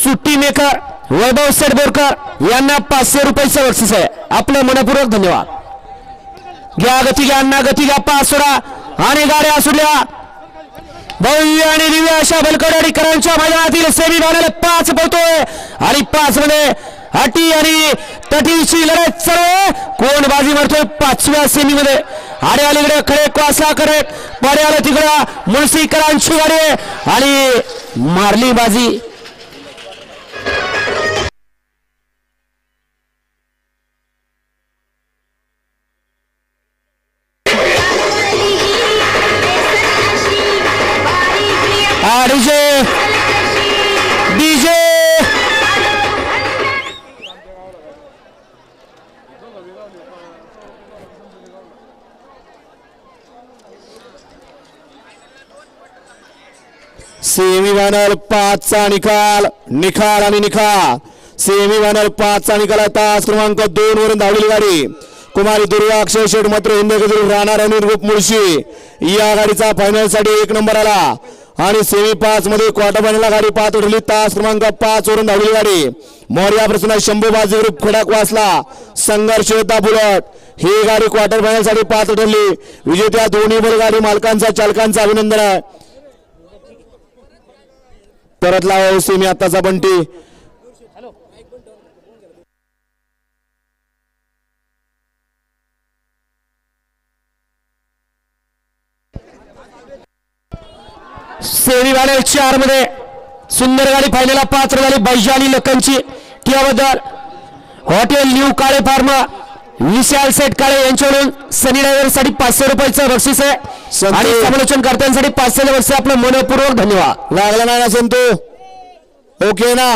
सुट्टी मेकर वैभव सेडबोरकर यांना 500 रुपयाचं बक्षीस आहे. आपलं मनपूर्वक धन्यवाद. घ्या गती घ्या अण्णा गती घ्या. पाच सोडा आणि गाड्या सुटल्या. भव्य आणि दिव्य अशा बलकवडीकरांच्या मैदानातील सेमी फायनल 5 पळतोय आणि 5 मध्ये अटी आणि तटीची लढत चालू. कोण बाजी मारतोय 5व्या सेमी मध्ये? आडे अलीकडे खडे क्वासा करे पड्याला तिकडं मुळशीकरांची गाडी आणि मारली बाजी. डीजे डीजे सेमीफायनल 5 चा निकाल आणि निकाल. सेमीफायनल 5 चा निकाल. तास क्रमांक 2 वरून धावलेली गाडी कुमारी दुर्वा अक्षय शेठ मात्र हिंदकेसरी राहणार आणि रूप मुळशी या गाडीचा फायनल साठी 1 नंबर आला आणि सेमी 5 मध्ये क्वार्टर फायनलला गाडी पात्र ठरली. तास क्रमांक 5 वरून धावलेली गाडी मोर्या प्रसन्न शंभू बाजी ग्रुप खडक वासला संघर्ष योद्धा बुलेट ही गाडी क्वार्टर फायनल साठी पात्र ठरली. विजेत्या दोन्ही बैलगाडी मालकांचा चालकांचा अभिनंदन आहे. परत लावा सेमी आताचा बंटी. सेमी फायनल 4 मध्ये सुंदर गाडी फायनलला पात्र झाली. बैजाली लखनची त्याबद्दल हॉटेल न्यू काळे फार्म विशाल सेठ काळे यांच्याकडून सनी ड्रायव्हर साठी 500 रुपयाचं बक्षीस आहे आणि समालोचन कर्त्यांसाठी 500 बक्षीस. आपलं मनपूर्वक धन्यवाद. लागला नाही ना संतू? ओके ना.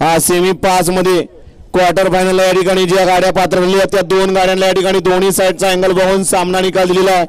हा सेमी 5 मध्ये क्वार्टर फायनल या ठिकाणी ज्या गाड्या पात्र ठरल्या त्या 2 गाड्यांना या ठिकाणी दोन्ही साईडचा अँगल बघून सामना निकाल दिलेला आहे.